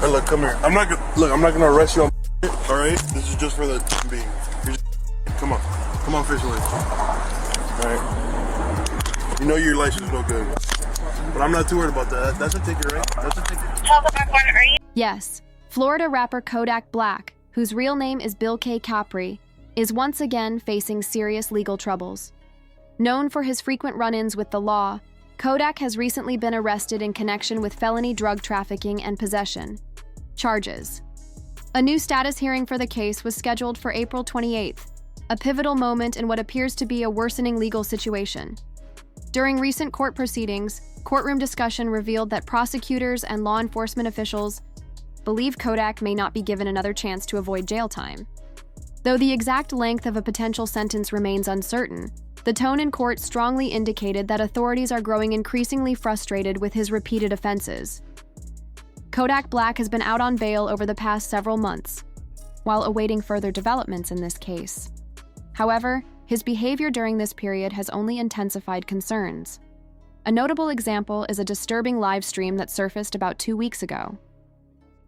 Hey, look, come here. I'm not gonna arrest you on all right? This is just for the time being. Come on, fish leg. All right. You know your license is no good, but I'm not too worried about that. That's a ticket, right? That's a ticket. Yes, Florida rapper Kodak Black, whose real name is Bill K. Capri, is once again facing serious legal troubles. Known for his frequent run-ins with the law, Kodak has recently been arrested in connection with felony drug trafficking and possession charges. A new status hearing for the case was scheduled for April 28th, a pivotal moment in what appears to be a worsening legal situation. During recent court proceedings, courtroom discussion revealed that prosecutors and law enforcement officials believe Kodak may not be given another chance to avoid jail time. Though the exact length of a potential sentence remains uncertain, the tone in court strongly indicated that authorities are growing increasingly frustrated with his repeated offenses. Kodak Black has been out on bail over the past several months, while awaiting further developments in this case. However, his behavior during this period has only intensified concerns. A notable example is a disturbing live stream that surfaced about 2 weeks ago.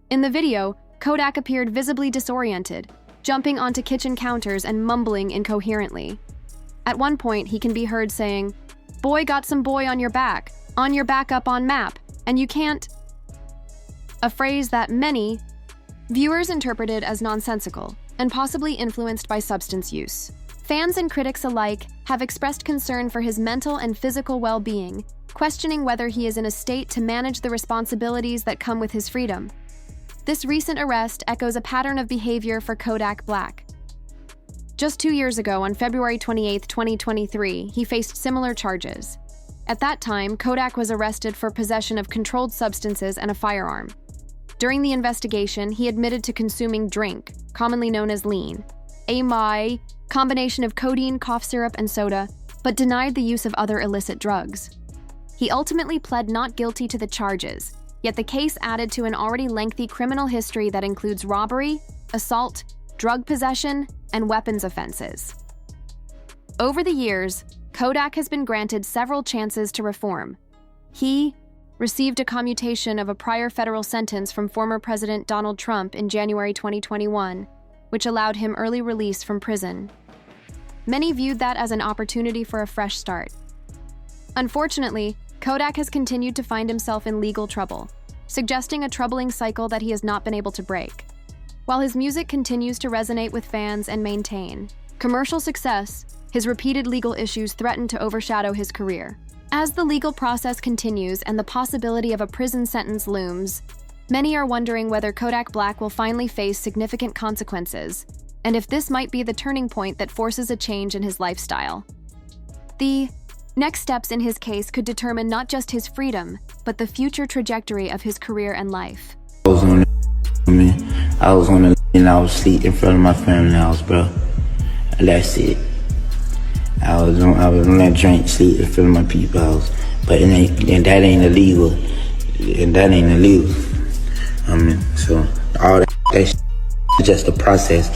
In the video, Kodak appeared visibly disoriented, jumping onto kitchen counters and mumbling incoherently. At one point, he can be heard saying, "Boy got some boy on your back up on map, and you can't," a phrase that many viewers interpreted as nonsensical and possibly influenced by substance use. Fans and critics alike have expressed concern for his mental and physical well-being, questioning whether he is in a state to manage the responsibilities that come with his freedom. This recent arrest echoes a pattern of behavior for Kodak Black. Just 2 years ago, on February 28, 2023, he faced similar charges. At that time, Kodak was arrested for possession of controlled substances and a firearm. During the investigation, he admitted to consuming drink, commonly known as lean, a combination of codeine, cough syrup, and soda, but denied the use of other illicit drugs. He ultimately pled not guilty to the charges, yet the case added to an already lengthy criminal history that includes robbery, assault, drug possession, and weapons offenses. Over the years, Kodak has been granted several chances to reform. He received a commutation of a prior federal sentence from former President Donald Trump in January 2021, which allowed him early release from prison. Many viewed that as an opportunity for a fresh start. Unfortunately, Kodak has continued to find himself in legal trouble, suggesting a troubling cycle that he has not been able to break. While his music continues to resonate with fans and maintain commercial success, his repeated legal issues threaten to overshadow his career. As the legal process continues and the possibility of a prison sentence looms, many are wondering whether Kodak Black will finally face significant consequences, and if this might be the turning point that forces a change in his lifestyle. The next steps in his case could determine not just his freedom, but the future trajectory of his career and life. I was on the and I was asleep in front of my family house, bro. And that's it. I was on that drink, sleep in front of my people's house. But that ain't illegal. And that ain't illegal. So all that shit is just the process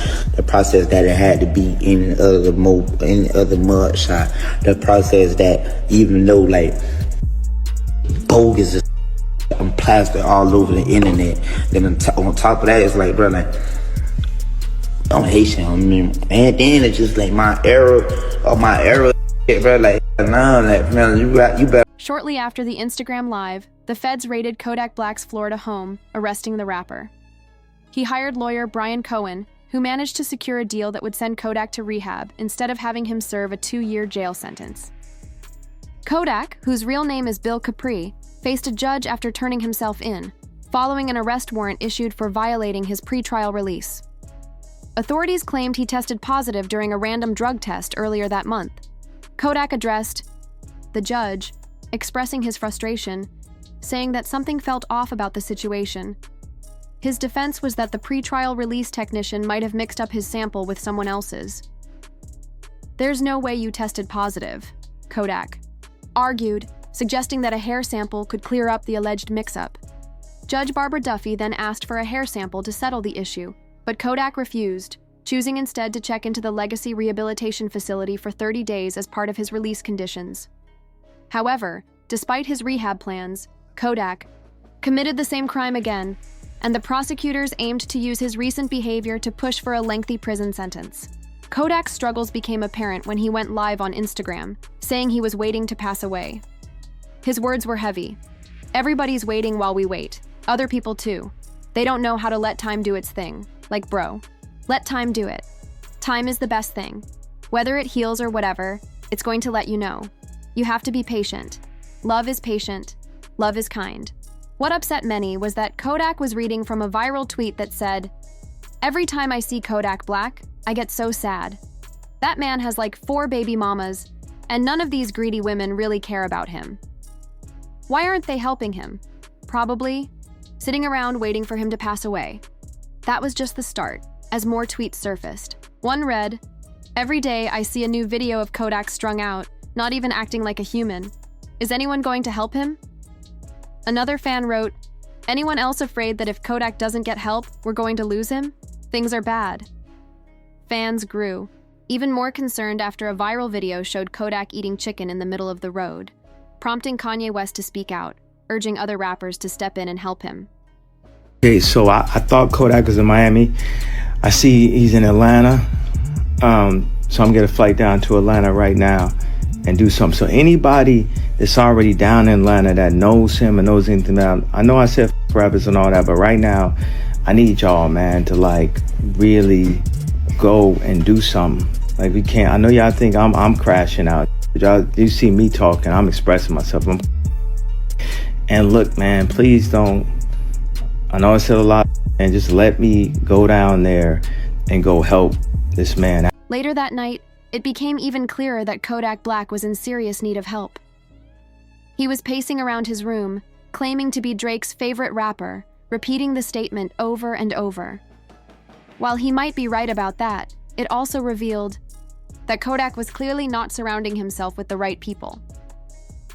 that it had to be in other mud shot. The process that even though like bogus is plastered all over the internet, then on top of that, it's like, bro, like, I'm Haitian, and then it's just like my era, bro, like, nah, like, man, you better. Shortly after the Instagram Live, the feds raided Kodak Black's Florida home, arresting the rapper. He hired lawyer Brian Cohen, who managed to secure a deal that would send Kodak to rehab instead of having him serve a 2-year jail sentence. Kodak, whose real name is Bill Capri, faced a judge after turning himself in, following an arrest warrant issued for violating his pretrial release. Authorities claimed he tested positive during a random drug test earlier that month. Kodak addressed the judge, expressing his frustration, saying that something felt off about the situation. His defense was that the pretrial release technician might have mixed up his sample with someone else's. "There's no way you tested positive," Kodak argued, suggesting that a hair sample could clear up the alleged mix-up. Judge Barbara Duffy then asked for a hair sample to settle the issue, but Kodak refused, choosing instead to check into the Legacy Rehabilitation Facility for 30 days as part of his release conditions. However, despite his rehab plans, Kodak committed the same crime again, and the prosecutors aimed to use his recent behavior to push for a lengthy prison sentence. Kodak's struggles became apparent when he went live on Instagram, saying he was waiting to pass away. His words were heavy. "Everybody's waiting while we wait. Other people too. They don't know how to let time do its thing. Like, bro, let time do it. Time is the best thing. Whether it heals or whatever, it's going to let you know. You have to be patient. Love is patient. Love is kind." What upset many was that Kodak was reading from a viral tweet that said, "Every time I see Kodak Black, I get so sad. That man has like 4 baby mamas, and none of these greedy women really care about him. Why aren't they helping him? Probably sitting around waiting for him to pass away." That was just the start, as more tweets surfaced. One read, "Every day I see a new video of Kodak strung out, not even acting like a human. Is anyone going to help him?" Another fan wrote, "Anyone else afraid that if Kodak doesn't get help, we're going to lose him? Things are bad." Fans grew, even more concerned after a viral video showed Kodak eating chicken in the middle of the road, prompting Kanye West to speak out, urging other rappers to step in and help him. Okay, so I thought Kodak was in Miami. I see he's in Atlanta. So I'm gonna flight down to Atlanta right now and do something. So anybody that's already down in Atlanta that knows him and knows anything about him, I know I said rappers and all that, but right now I need y'all, man, to like really go and do something. Like, we can't. I know y'all think I'm crashing out. Y'all, you see me talking, I'm expressing myself. And look, man, please don't. I know I said a lot, and just let me go down there and go help this man. Later that night, it became even clearer that Kodak Black was in serious need of help. He was pacing around his room, claiming to be Drake's favorite rapper, repeating the statement over and over. While he might be right about that, it also revealed that Kodak was clearly not surrounding himself with the right people.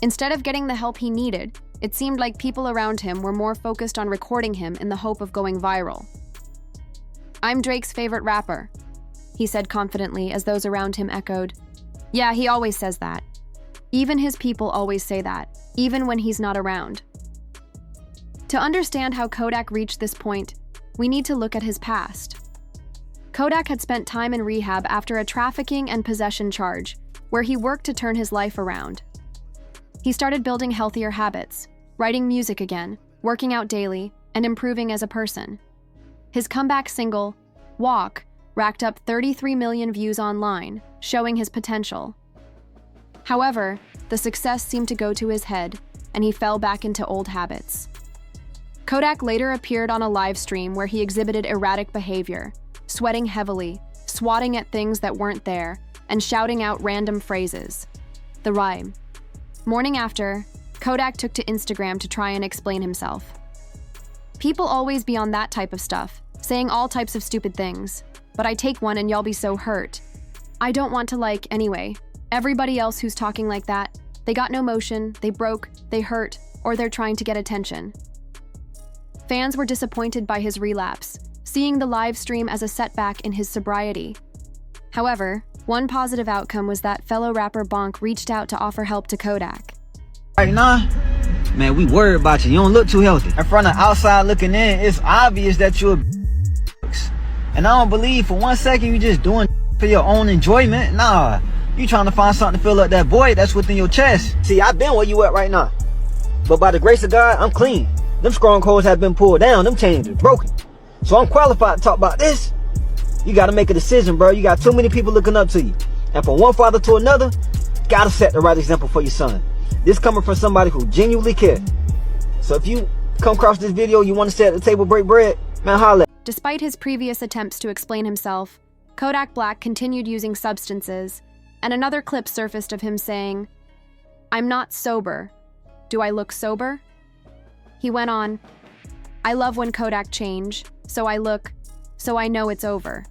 Instead of getting the help he needed, it seemed like people around him were more focused on recording him in the hope of going viral. "I'm Drake's favorite rapper," he said confidently as those around him echoed, "Yeah, he always says that. Even his people always say that, even when he's not around." To understand how Kodak reached this point, we need to look at his past. Kodak had spent time in rehab after a trafficking and possession charge, where he worked to turn his life around. He started building healthier habits, writing music again, working out daily, and improving as a person. His comeback single, Walk, racked up 33 million views online, showing his potential. However, the success seemed to go to his head, and he fell back into old habits. Kodak later appeared on a live stream where he exhibited erratic behavior, sweating heavily, swatting at things that weren't there, and shouting out random phrases. The rhyme. Morning after, Kodak took to Instagram to try and explain himself. "People always be on that type of stuff, saying all types of stupid things, but I take one and y'all be so hurt. I don't want to like, anyway. Everybody else who's talking like that, they got no motion, they broke, they hurt, or they're trying to get attention." Fans were disappointed by his relapse, seeing the live stream as a setback in his sobriety. However, one positive outcome was that fellow rapper Bonk reached out to offer help to Kodak. Right now, man, we worried about you. You don't look too healthy. And from the outside looking in, it's obvious that you're and I don't believe for one second you just doing for your own enjoyment. Nah, you trying to find something to fill up that void that's within your chest. See, I've been where you at right now, but by the grace of God, I'm clean. Them strongholds have been pulled down. Them chains are broken. So I'm qualified to talk about this. You got to make a decision, bro. You got too many people looking up to you. And from one father to another, got to set the right example for your son. This coming from somebody who genuinely cares. So if you come across this video, you want to sit at the table, break bread, man, holla. Despite his previous attempts to explain himself, Kodak Black continued using substances, and another clip surfaced of him saying, "I'm not sober. Do I look sober?" He went on, "I love when Kodak change, so I look, so I know it's over."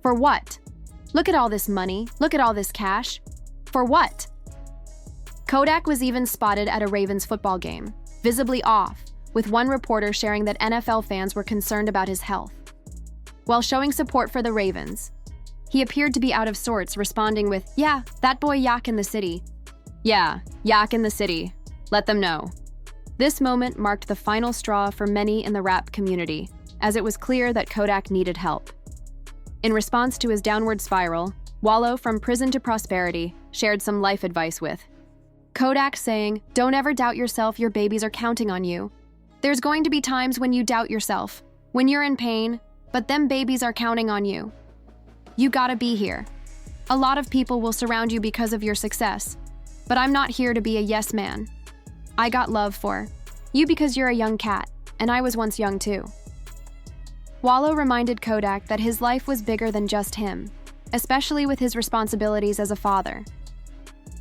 For what? Look at all this money, look at all this cash. For what? Kodak was even spotted at a Ravens football game, visibly off, with one reporter sharing that NFL fans were concerned about his health. While showing support for the Ravens, he appeared to be out of sorts, responding with, "Yeah, that boy yak in the city. Yeah, yak in the city. Let them know." This moment marked the final straw for many in the rap community, as it was clear that Kodak needed help. In response to his downward spiral, Wallow from Prison to Prosperity shared some life advice with Kodak, saying, "Don't ever doubt yourself, your babies are counting on you. There's going to be times when you doubt yourself, when you're in pain, but them babies are counting on you. You gotta be here. A lot of people will surround you because of your success, but I'm not here to be a yes man. I got love for you because you're a young cat, and I was once young too." Wallow reminded Kodak that his life was bigger than just him, especially with his responsibilities as a father.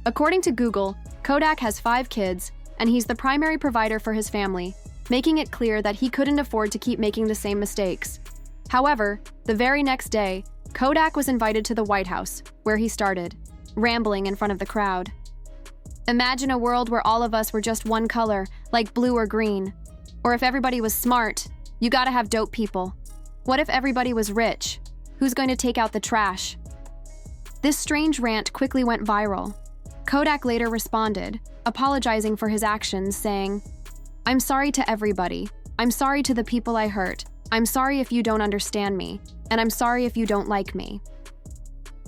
According to Google, Kodak has 5 kids, and he's the primary provider for his family, making it clear that he couldn't afford to keep making the same mistakes. However, the very next day, Kodak was invited to the White House, where he started, rambling in front of the crowd. "Imagine a world where all of us were just one color, like blue or green. Or if everybody was smart, you gotta have dope people. What if everybody was rich? Who's going to take out the trash?" This strange rant quickly went viral. Kodak later responded, apologizing for his actions, saying, "I'm sorry to everybody. I'm sorry to the people I hurt. I'm sorry if you don't understand me, and I'm sorry if you don't like me."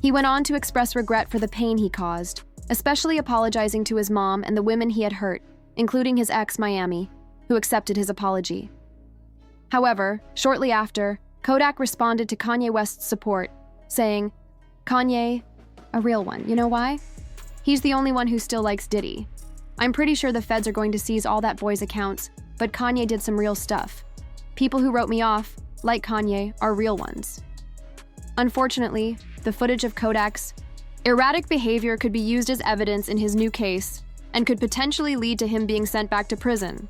He went on to express regret for the pain he caused, especially apologizing to his mom and the women he had hurt, including his ex, Miami, who accepted his apology. However, shortly after, Kodak responded to Kanye West's support, saying, "Kanye, a real one. You know why? He's the only one who still likes Diddy. I'm pretty sure the feds are going to seize all that boy's accounts, but Kanye did some real stuff. People who wrote me off, like Kanye, are real ones." Unfortunately, the footage of Kodak's erratic behavior could be used as evidence in his new case and could potentially lead to him being sent back to prison.